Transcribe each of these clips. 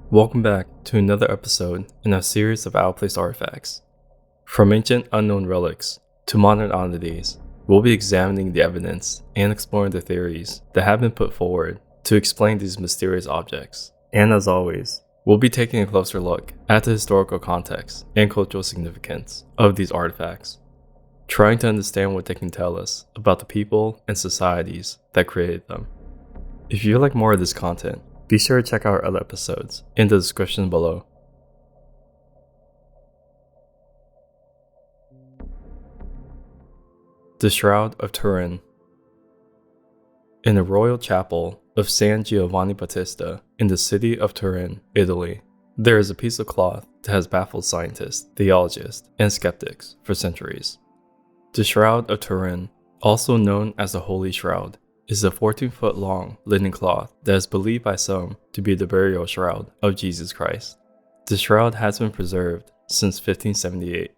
Welcome back to another episode in our series of outplaced artifacts. From ancient unknown relics to modern oddities, we'll be examining the evidence and exploring the theories that have been put forward to explain these mysterious objects. And as always, we'll be taking a closer look at the historical context and cultural significance of these artifacts, trying to understand what they can tell us about the people and societies that created them. If you like more of this content, be sure to check out our other episodes in the description below. The Shroud of Turin. In the royal chapel of San Giovanni Battista in the city of Turin, Italy, there is a piece of cloth that has baffled scientists, theologians, and skeptics for centuries. The Shroud of Turin, also known as the Holy Shroud, is a 14-foot-long linen cloth that is believed by some to be the burial shroud of Jesus Christ. The shroud has been preserved since 1578.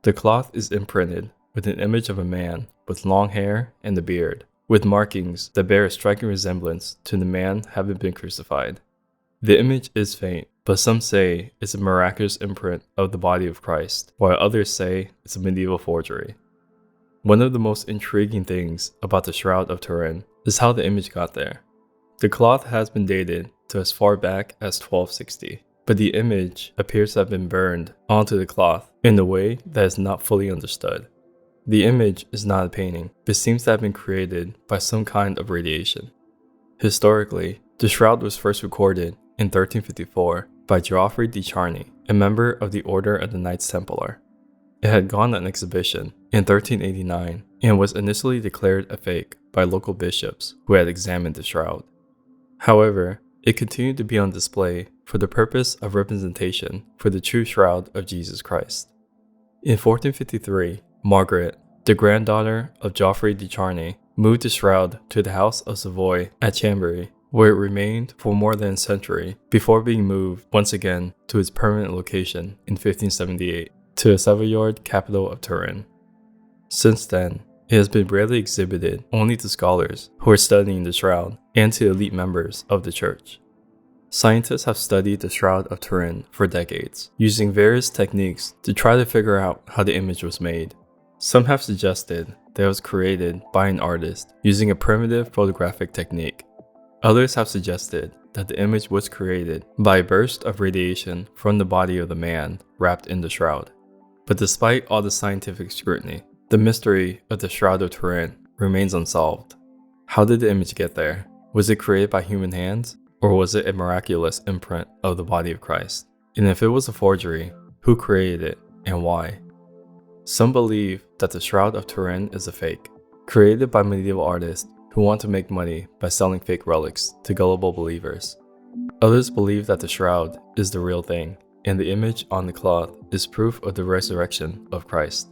The cloth is imprinted with an image of a man with long hair and a beard, with markings that bear a striking resemblance to the man having been crucified. The image is faint, but some say it's a miraculous imprint of the body of Christ, while others say it's a medieval forgery. One of the most intriguing things about the Shroud of Turin is how the image got there. The cloth has been dated to as far back as 1260, but the image appears to have been burned onto the cloth in a way that is not fully understood. The image is not a painting, but seems to have been created by some kind of radiation. Historically, the shroud was first recorded in 1354 by Geoffrey de Charny, a member of the Order of the Knights Templar. It had gone on exhibition in 1389 and was initially declared a fake by local bishops who had examined the shroud. However, it continued to be on display for the purpose of representation for the true shroud of Jesus Christ. In 1453, Margaret, the granddaughter of Geoffrey de Charny, moved the shroud to the House of Savoy at Chambéry, where it remained for more than a century before being moved once again to its permanent location in 1578. To the Savoyard capital of Turin. Since then, it has been rarely exhibited only to scholars who are studying the shroud and to elite members of the church. Scientists have studied the Shroud of Turin for decades, using various techniques to try to figure out how the image was made. Some have suggested that it was created by an artist using a primitive photographic technique. Others have suggested that the image was created by a burst of radiation from the body of the man wrapped in the shroud. But despite all the scientific scrutiny, the mystery of the Shroud of Turin remains unsolved. How did the image get there? Was it created by human hands, or was it a miraculous imprint of the body of Christ? And if it was a forgery, who created it and why? Some believe that the Shroud of Turin is a fake, created by medieval artists who want to make money by selling fake relics to gullible believers. Others believe that the shroud is the real thing, and the image on the cloth is proof of the resurrection of Christ.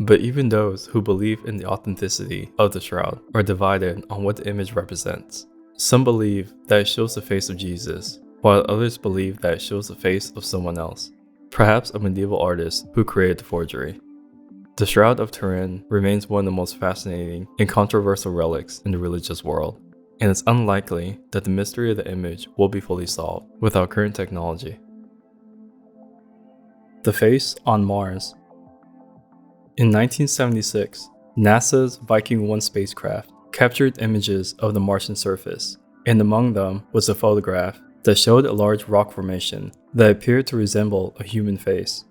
But even those who believe in the authenticity of the shroud are divided on what the image represents. Some believe that it shows the face of Jesus, while others believe that it shows the face of someone else, perhaps a medieval artist who created the forgery. The Shroud of Turin remains one of the most fascinating and controversial relics in the religious world, and it's unlikely that the mystery of the image will be fully solved with our current technology. The face on Mars. In 1976, NASA's Viking 1 spacecraft captured images of the Martian surface, and among them was a photograph that showed a large rock formation that appeared to resemble a human face.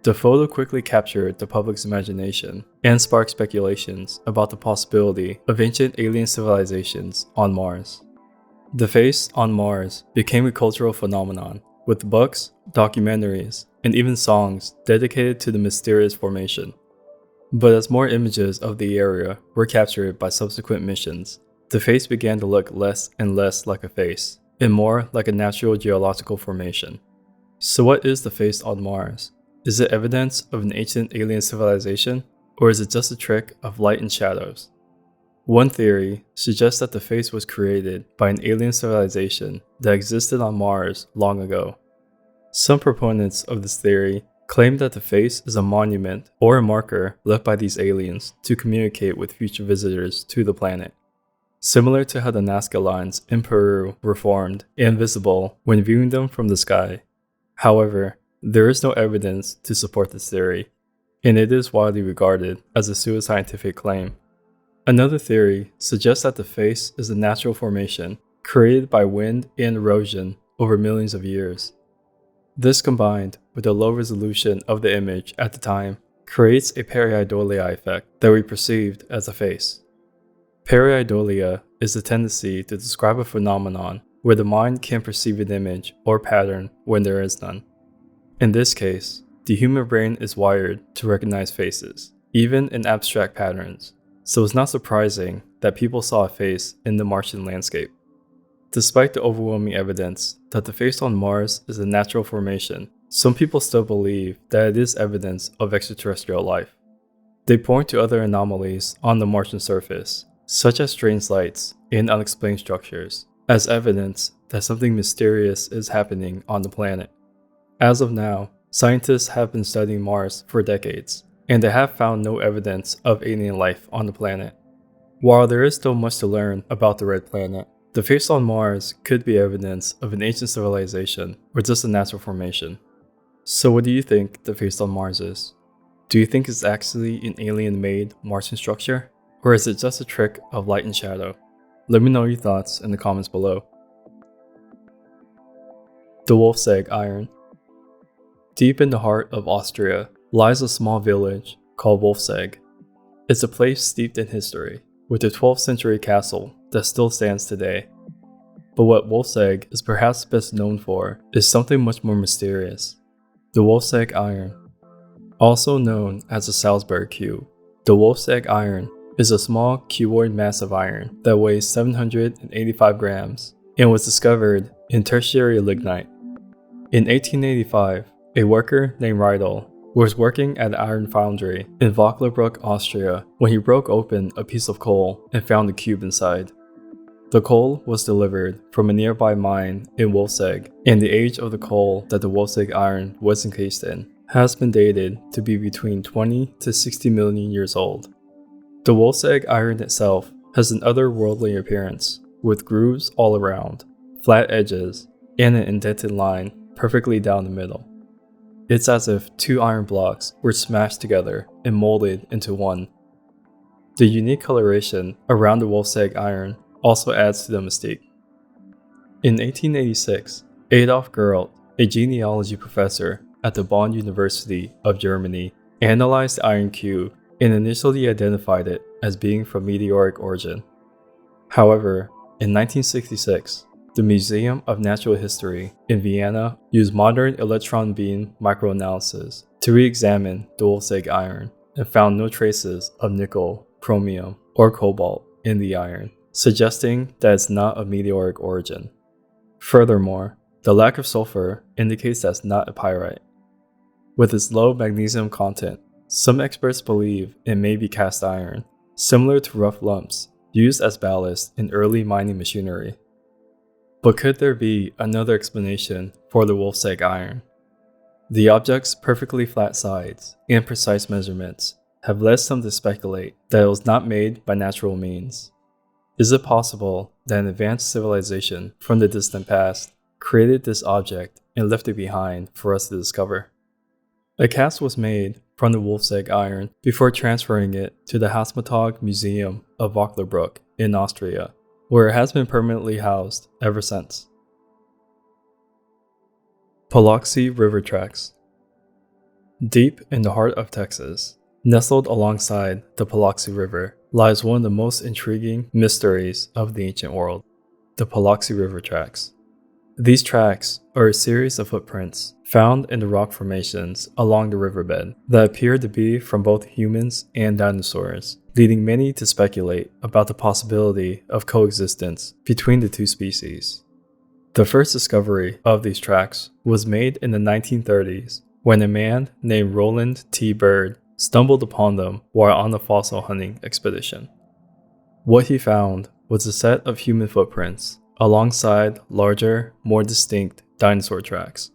The photo quickly captured the public's imagination and sparked speculations about the possibility of ancient alien civilizations on Mars. The face on Mars became a cultural phenomenon, with books, documentaries, and even songs dedicated to the mysterious formation. But as more images of the area were captured by subsequent missions, the face began to look less and less like a face, and more like a natural geological formation. So what is the face on Mars? Is it evidence of an ancient alien civilization, or is it just a trick of light and shadows? One theory suggests that the face was created by an alien civilization that existed on Mars long ago. Some proponents of this theory claim that the face is a monument or a marker left by these aliens to communicate with future visitors to the planet. similar to how the Nazca lines in Peru were formed and visible when viewing them from the sky. However, there is no evidence to support this theory, and it is widely regarded as a pseudoscientific claim. Another theory suggests that the face is a natural formation created by wind and erosion over millions of years. This, combined with the low resolution of the image at the time, creates a pareidolia effect that we perceived as a face. Pareidolia is the tendency to describe a phenomenon where the mind can perceive an image or pattern when there is none. In this case, the human brain is wired to recognize faces, even in abstract patterns, so it's not surprising that people saw a face in the Martian landscape. Despite the overwhelming evidence that the face on Mars is a natural formation, some people still believe that it is evidence of extraterrestrial life. They point to other anomalies on the Martian surface, such as strange lights and unexplained structures, as evidence that something mysterious is happening on the planet. As of now, scientists have been studying Mars for decades, and they have found no evidence of alien life on the planet. While there is still much to learn about the red planet, the face on Mars could be evidence of an ancient civilization or just a natural formation. So what do you think the face on Mars is? Do you think it's actually an alien-made Martian structure? Or is it just a trick of light and shadow? Let me know your thoughts in the comments below. The Wolfsegg Iron. Deep in the heart of Austria lies a small village called Wolfsegg. It's a place steeped in history, with a 12th century castle that still stands today. But what Wolfsegg is perhaps best known for is something much more mysterious: the Wolfsegg Iron. Also known as the Salzburg Cube, the Wolfsegg Iron is a small cuboid mass of iron that weighs 785 grams and was discovered in tertiary lignite. In 1885, a worker named Riedel was working at an iron foundry in Wacklebruck, Austria, when he broke open a piece of coal and found a cube inside. The coal was delivered from a nearby mine in Wolfsegg, and the age of the coal that the Wolfsegg Iron was encased in has been dated to be between 20 to 60 million years old. The Wolfsegg Iron itself has an otherworldly appearance, with grooves all around, flat edges, and an indented line perfectly down the middle. It's as if two iron blocks were smashed together and molded into one. The unique coloration around the Wolfsegg Iron also adds to the mystique. In 1886, Adolf Gerlt, a genealogy professor at the Bonn University of Germany, analyzed the iron cube and initially identified it as being from meteoric origin. However, in 1966, the Museum of Natural History in Vienna used modern electron beam microanalysis to re-examine the Wolfsegg Iron and found no traces of nickel, chromium, or cobalt in the iron, suggesting that it's not of meteoric origin. Furthermore, the lack of sulfur indicates that it's not a pyrite. With its low magnesium content, some experts believe it may be cast iron, similar to rough lumps used as ballast in early mining machinery. But could there be another explanation for the Wolfsegg Iron? The object's perfectly flat sides and precise measurements have led some to speculate that it was not made by natural means. Is it possible that an advanced civilization from the distant past created this object and left it behind for us to discover? A cast was made from the Wolfsegg Iron before transferring it to the Hausmatag Museum of Wacklebruck in Austria, where it has been permanently housed ever since. Paluxy River Tracks. Deep in the heart of Texas, nestled alongside the Paluxy River, lies one of the most intriguing mysteries of the ancient world: the Paluxy River Tracks. These tracks are a series of footprints found in the rock formations along the riverbed that appear to be from both humans and dinosaurs, leading many to speculate about the possibility of coexistence between the two species. The first discovery of these tracks was made in the 1930s when a man named Roland T. Bird stumbled upon them while on a fossil hunting expedition. What he found was a set of human footprints alongside larger, more distinct dinosaur tracks.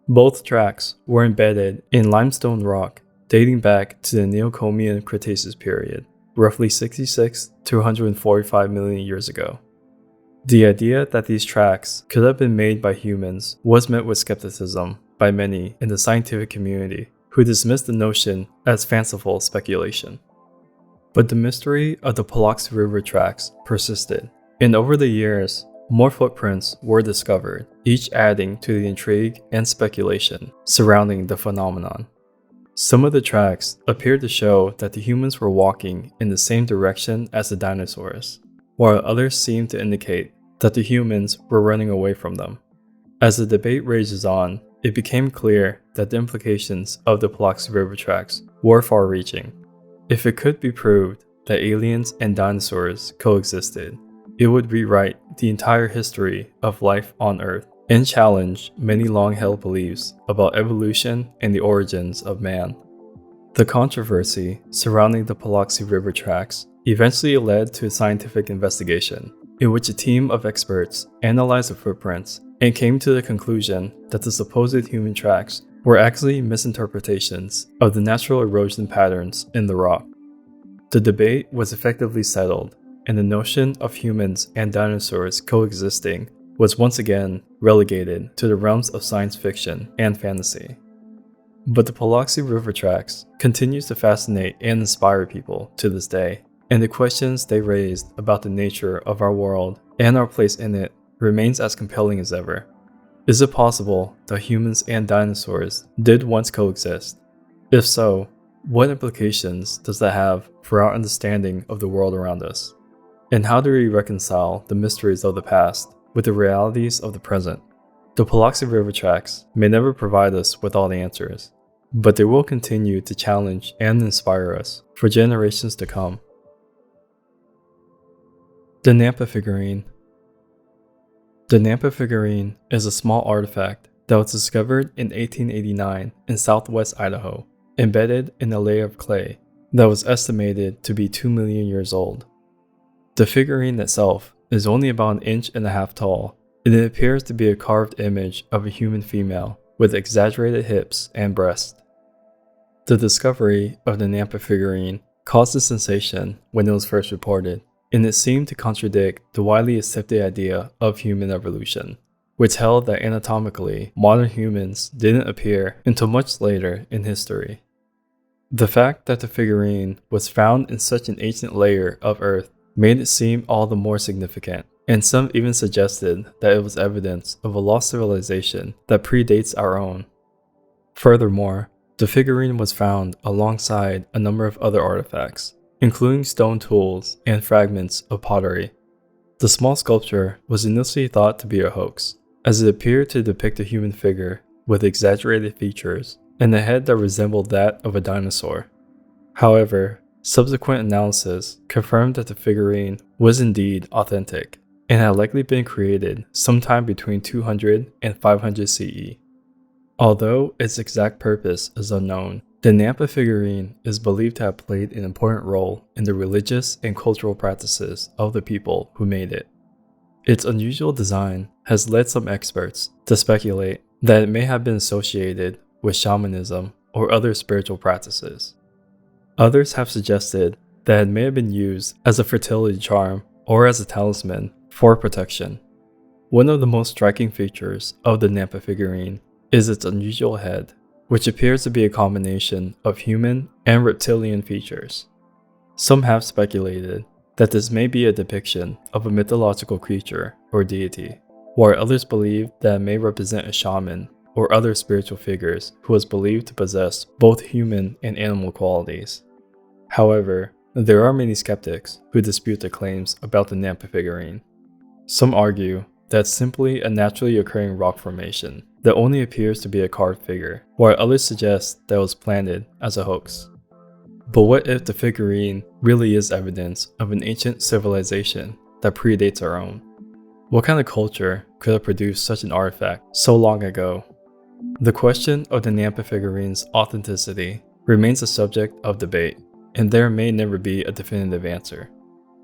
Both tracks were embedded in limestone rock dating back to the Neocomian Cretaceous period, roughly 66 to 145 million years ago. The idea that these tracks could have been made by humans was met with skepticism by many in the scientific community, who dismissed the notion as fanciful speculation. But the mystery of the Paluxy River tracks persisted, and over the years, more footprints were discovered, each adding to the intrigue and speculation surrounding the phenomenon. Some of the tracks appeared to show that the humans were walking in the same direction as the dinosaurs, while others seemed to indicate that the humans were running away from them. As the debate rages on, it became clear that the implications of the Paluxy River tracks were far-reaching. If it could be proved that aliens and dinosaurs coexisted, it would rewrite the entire history of life on Earth and challenge many long-held beliefs about evolution and the origins of man. The controversy surrounding the Paluxy River tracks eventually led to a scientific investigation in which a team of experts analyzed the footprints and came to the conclusion that the supposed human tracks were actually misinterpretations of the natural erosion patterns in the rock. The debate was effectively settled, and the notion of humans and dinosaurs coexisting was once again relegated to the realms of science fiction and fantasy. But the Paluxy River tracks continues to fascinate and inspire people to this day, and the questions they raised about the nature of our world and our place in it remains as compelling as ever. Is it possible that humans and dinosaurs did once coexist? If so, what implications does that have for our understanding of the world around us? And how do we reconcile the mysteries of the past with the realities of the present? The Paluxy River tracks may never provide us with all the answers, but they will continue to challenge and inspire us for generations to come. The Nampa Figurine. The Nampa Figurine is a small artifact that was discovered in 1889 in southwest Idaho, embedded in a layer of clay that was estimated to be 2 million years old. The figurine itself is only about 1.5 inches tall, and it appears to be a carved image of a human female with exaggerated hips and breasts. The discovery of the Nampa Figurine caused a sensation when it was first reported, and it seemed to contradict the widely accepted idea of human evolution, which held that anatomically, modern humans didn't appear until much later in history. The fact that the figurine was found in such an ancient layer of Earth made it seem all the more significant, and some even suggested that it was evidence of a lost civilization that predates our own. Furthermore, the figurine was found alongside a number of other artifacts, including stone tools and fragments of pottery. The small sculpture was initially thought to be a hoax, as it appeared to depict a human figure with exaggerated features and a head that resembled that of a dinosaur. However, subsequent analysis confirmed that the figurine was indeed authentic and had likely been created sometime between 200 and 500 CE. Although its exact purpose is unknown, the Nampa Figurine is believed to have played an important role in the religious and cultural practices of the people who made it. Its unusual design has led some experts to speculate that it may have been associated with shamanism or other spiritual practices. Others have suggested that it may have been used as a fertility charm or as a talisman for protection. One of the most striking features of the Nampa Figurine is its unusual head, which appears to be a combination of human and reptilian features. Some have speculated that this may be a depiction of a mythological creature or deity, while others believe that it may represent a shaman or other spiritual figures who was believed to possess both human and animal qualities. However, there are many skeptics who dispute the claims about the Nampa Figurine. Some argue that it's simply a naturally occurring rock formation that only appears to be a carved figure, while others suggest that it was planted as a hoax. But what if the figurine really is evidence of an ancient civilization that predates our own? What kind of culture could have produced such an artifact so long ago? The question of the Nampa Figurine's authenticity remains a subject of debate, and there may never be a definitive answer.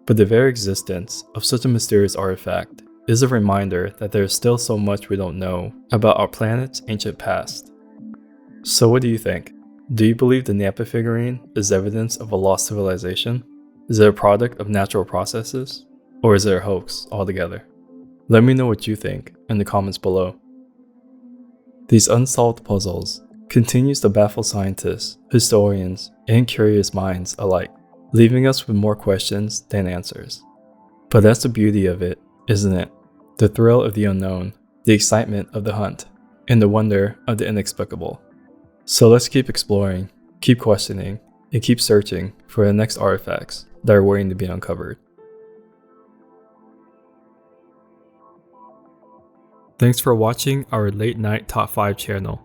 But the very existence of such a mysterious artifact is a reminder that there is still so much we don't know about our planet's ancient past. So what do you think? Do you believe the Nampa Figurine is evidence of a lost civilization? Is it a product of natural processes? Or is it a hoax altogether? Let me know what you think in the comments below. These unsolved puzzles continues to baffle scientists, historians, and curious minds alike, leaving us with more questions than answers. But that's the beauty of it, isn't it? The thrill of the unknown, the excitement of the hunt, and the wonder of the inexplicable. So let's keep exploring, keep questioning, and keep searching for the next artifacts that are waiting to be uncovered. Thanks for watching our late night top 5 channel.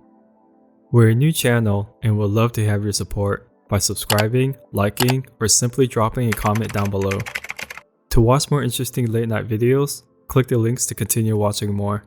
We're a new channel and would love to have your support by subscribing, liking, or simply dropping a comment down below. To watch more interesting late night videos, click the links to continue watching more.